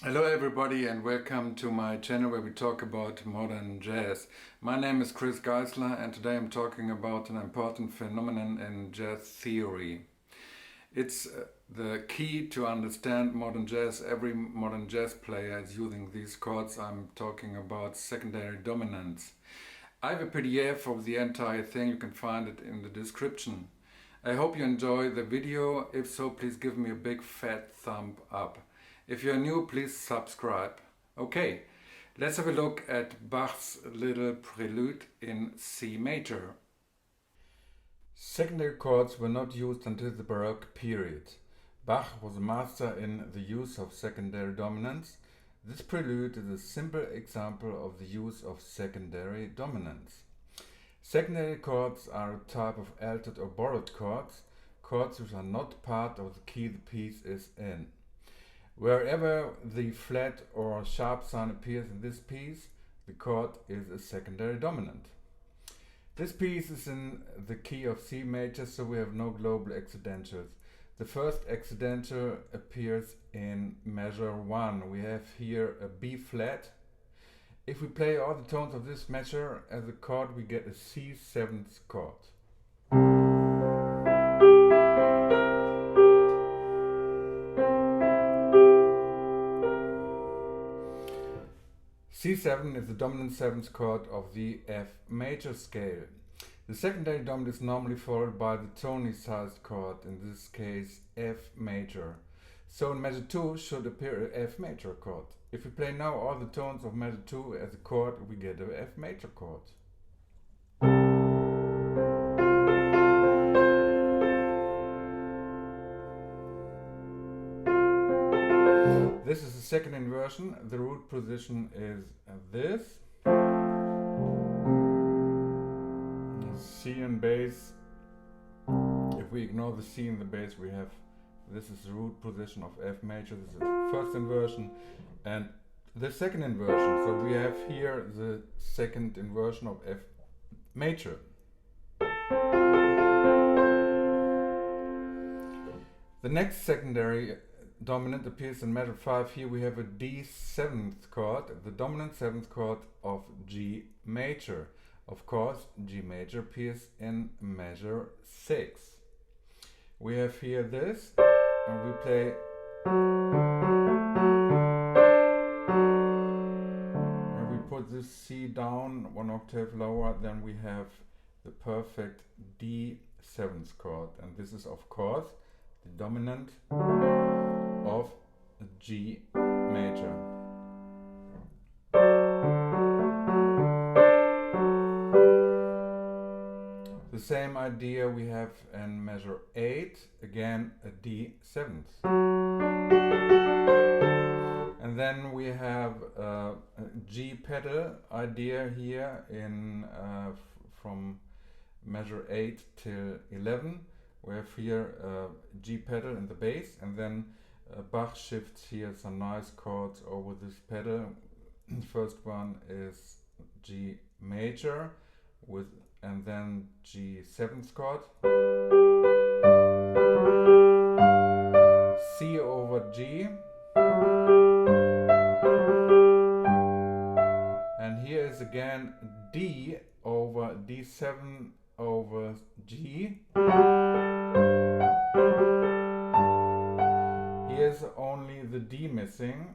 Hello everybody and welcome to my channel where we talk about modern jazz. My name is Chris Geisler and today I'm talking about an important phenomenon in jazz theory. It's the key to understand modern jazz. Every modern jazz player is using these chords. I'm talking about secondary dominance. I have a PDF of the entire thing. You can find it in the description. I hope you enjoy the video. If so, please give me a big fat thumb up. If you're new, please subscribe. Okay, let's have a look at Bach's little prelude in C major. Secondary chords were not used until the Baroque period. Bach was a master in the use of secondary dominance. This prelude is a simple example of the use of secondary dominance. Secondary chords are a type of altered or borrowed chords, chords which are not part of the key the piece is in. Wherever the flat or sharp sign appears in this piece, the chord is a secondary dominant. This piece is in the key of C major, so we have no global accidentals. The first accidental appears in measure 1. We have here a B flat. If we play all the tones of this measure as a chord, we get a C7th chord. C7 is the dominant 7th chord of the F major scale. The secondary dominant is normally followed by the tone-sized chord, in this case F major. So in measure 2 should appear an F major chord. If we play now all the tones of measure 2 as a chord, we get an F major chord. This is the second inversion. The root position is this. C and bass. If we ignore the C and the bass, we have this is the root position of F major. This is the first inversion and the second inversion. So we have here the second inversion of F major. The next secondary dominant appears in measure 5. Here we have a D7th chord, the dominant 7th chord of G major. Of course, G major appears in measure 6. We have here this, and we play. When we put this C down 1 octave lower, then we have the perfect D7th chord, and this is of course the dominant of G major. The same idea we have in measure 8, again a D7th. And then we have a G pedal idea here in from measure 8 till 11. We have here a G pedal in the bass, and then Bach shifts here some nice chords over this pedal. The first one is G major and then G7th chord, C over G, and here is again D over D7 over G. Here's only the D missing.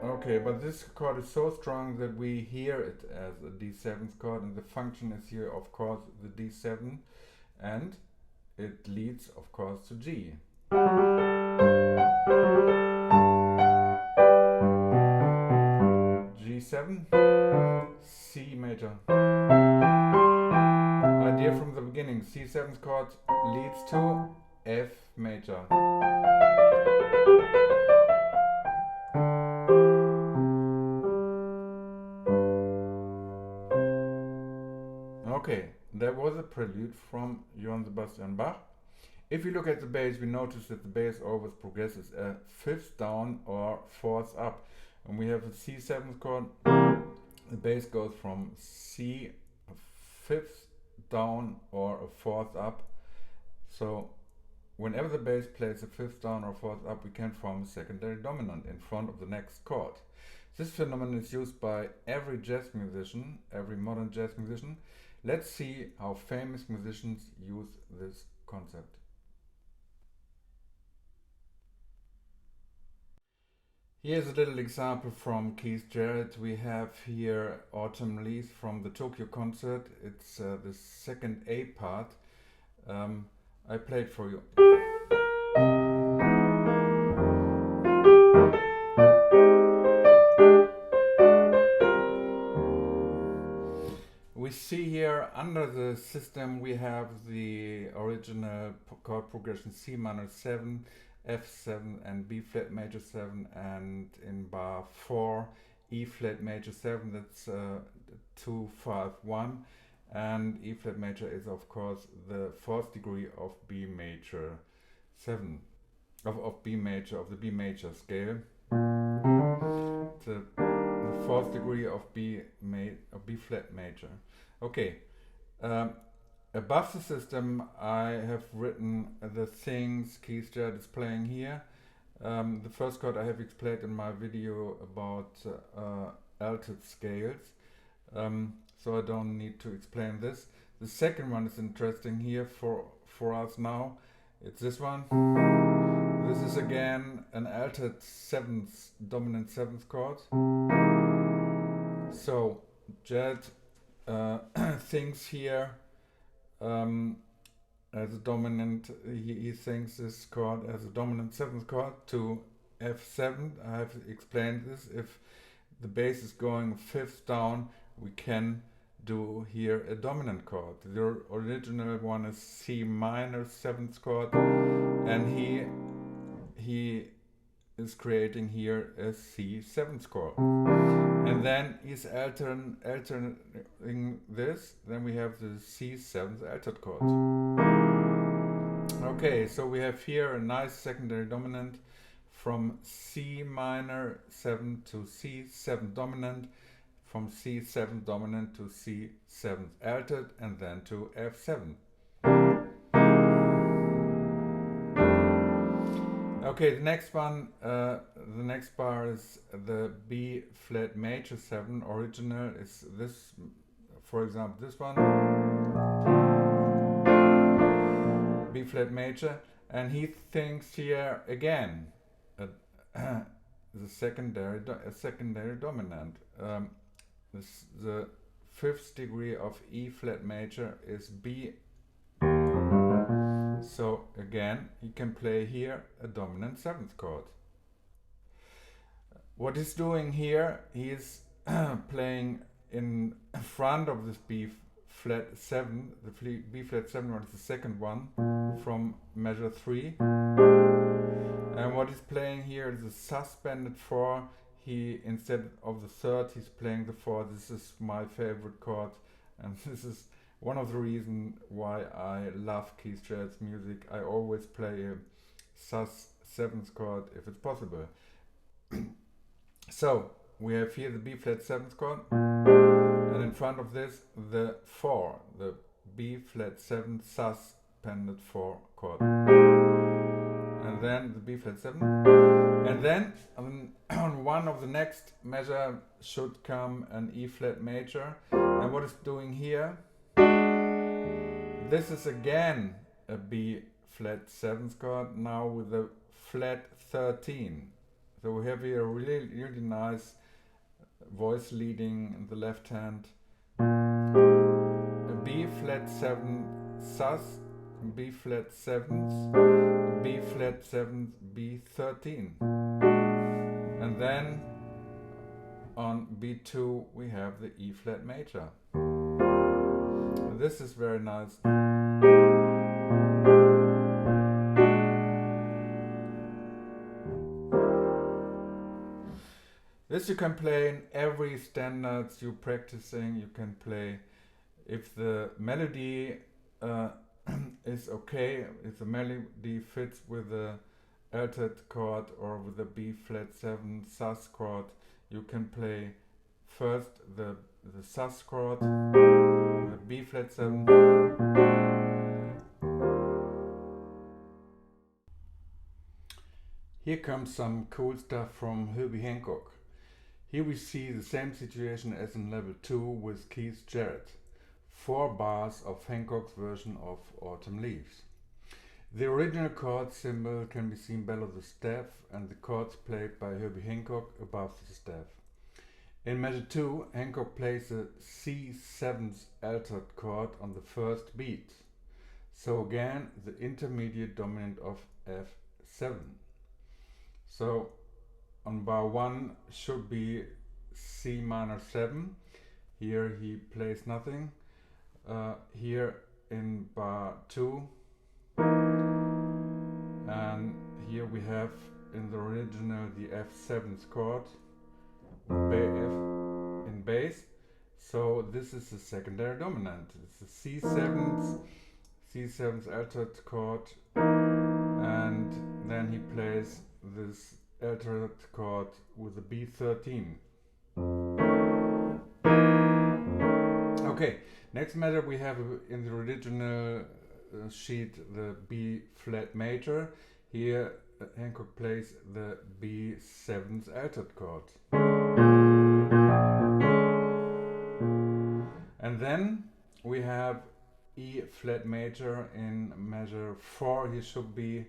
Okay, but this chord is so strong that we hear it as a D7th chord, and the function is here, of course, the D7, and it leads, of course, to G. G7, C major. Idea from the beginning, C7th chord leads to F major. Okay, that was a prelude from Johann Sebastian Bach. If you look at the bass, we notice that the bass always progresses a fifth down or fourth up. And we have a C7th chord, the bass goes from C a fifth down or a fourth up. So whenever the bass plays a fifth down or fourth up, we can form a secondary dominant in front of the next chord. This phenomenon is used by every jazz musician, every modern jazz musician. Let's see how famous musicians use this concept. Here's a little example from Keith Jarrett. We have here Autumn Leaves from the Tokyo concert. It's the second A part. I played for you. We see here under the system we have the original chord progression C minor 7, F7 and B flat major 7, and in bar 4 E flat major 7, that's 2, 5, 1, and E flat major is of course the fourth degree of B major 7, of B major, of the B major scale. The fourth degree of B flat major. Okay, above the system I have written the things Keith Jarrett is playing here. The first chord I have explained in my video about altered scales, so I don't need to explain this. The second one is interesting here for us now. It's this one. This is again an altered seventh, dominant seventh chord. So Jarrett thinks here as a dominant, he thinks this chord as a dominant seventh chord to F7. I have explained this. If the bass is going fifth down, we can do here a dominant chord. The original one is C minor seventh chord, and he is creating here a C seventh chord. And then he's altering this, then we have the C7th altered chord. Okay, so we have here a nice secondary dominant from C minor 7 to C7 dominant, from C7 dominant to C7 altered, and then to F7. Okay, the next one, the next bar is the B flat major 7. Original is this, for example, this one, B flat major, and he thinks here again the secondary dominant. The fifth degree of E flat major is B. So again, he can play here a dominant seventh chord. What he's doing here, he is playing in front of this B flat 7. The B flat 7 one is the second one from measure 3. And what he's playing here is a suspended 4. He, instead of the third, he's playing the 4. This is my favorite chord, and this is one of the reasons why I love Keith Jarrett's music. I always play a sus 7th chord if it's possible. So we have here the B flat 7th chord, and in front of this the 4, the B flat 7 suspended 4 chord, and then the B flat 7, and then on one of the next measure should come an E flat major. And what it's doing here, this is again a B flat 7th chord, now with a flat 13. So we have here a really nice voice leading in the left hand. A B flat 7 sus, B flat 7th, B flat 7th, B 13. And then on B2 we have the E flat major. This is very nice. This you can play in every standards you're practicing. You can play if the melody is okay, if the melody fits with the altered chord or with the B flat 7 sus chord. You can play first the sus chord, the, 7, Here comes some cool stuff from Herbie Hancock. Here we see the same situation as in level 2 with Keith Jarrett. 4 bars of Hancock's version of Autumn Leaves. The original chord symbol can be seen below the staff and the chords played by Herbie Hancock above the staff. In measure 2, Hancock plays a C7th altered chord on the first beat. So again, the intermediate dominant of F7. So on bar 1 should be C minor 7. Here he plays nothing. Here in bar 2, and here we have in the original the F7th chord in bass. So this is the secondary dominant. It's the C7th altered chord, and then he plays this altered chord with the B13. Okay, next measure we have in the original sheet the B flat major. Here Hancock plays the B7th altered chord. And then we have E flat major in measure 4. He should be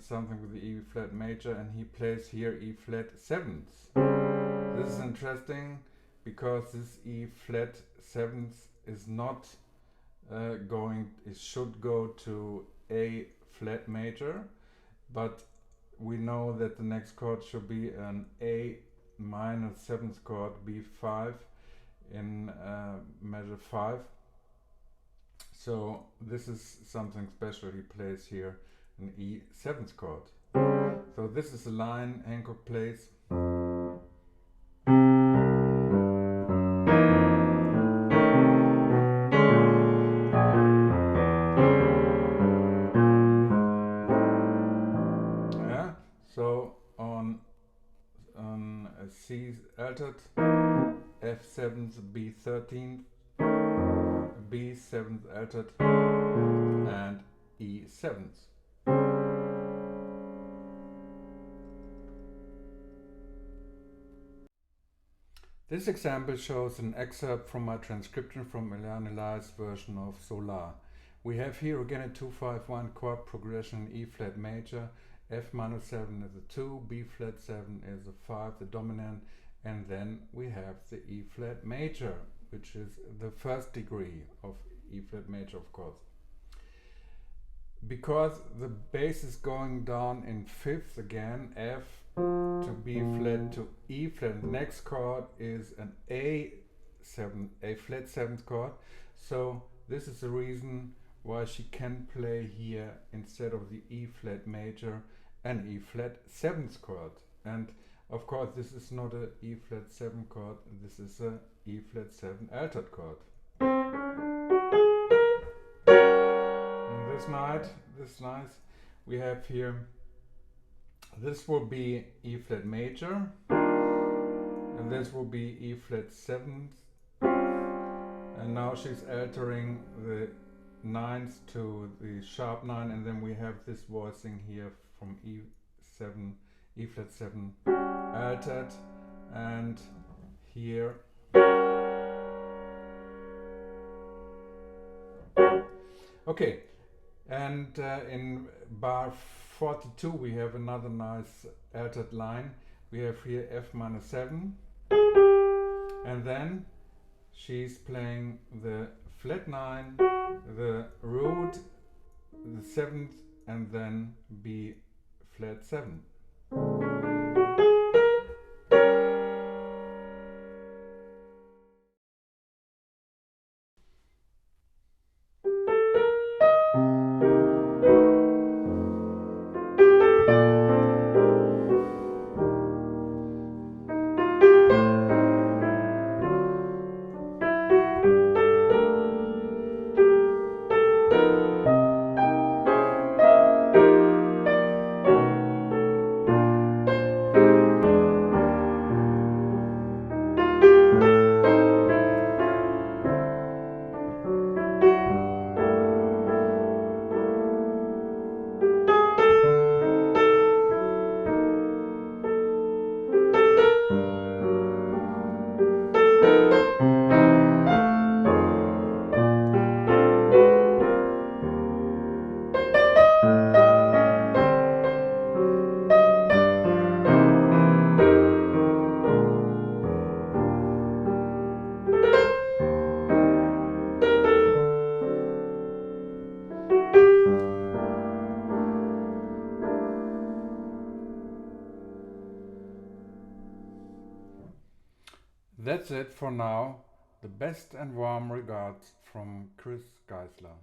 something with the E flat major, and he plays here E flat 7th. This is interesting because this E flat 7th is not it should go to A flat major, but we know that the next chord should be an A minor 7th chord, B5 in measure 5. So this is something special. He plays here an E7th chord. So this is the line Hancock plays. Yeah. So on C altered, F7th, B13th, B7th altered, and E7th. This example shows an excerpt from my transcription from Eliane Elias' version of Solar. We have here again a 2-5-1 chord progression in E flat major. F minor 7 is a 2, B flat 7 is a 5, the dominant, and then we have the E flat major, which is the first degree of E flat major, of course. Because the bass is going down in fifth again, F to B flat to E flat. The next chord is an A flat 7th chord. So this is the reason why she can play here instead of the E flat major an E flat 7th chord. And of course this is not a E flat 7 chord, this is a E flat 7 altered chord. And this night we have here, this will be E flat major, and this will be E flat 7th, and now she's altering the 9th to the sharp 9, and then we have this voicing here from E7, E flat 7 altered, and here okay, and in bar 42 we have another nice altered line. We have here F minor 7, and then she's playing the flat 9, the root, the 7th, and then B flat 7. That's it for now. The best and warm regards from Chris Geisler.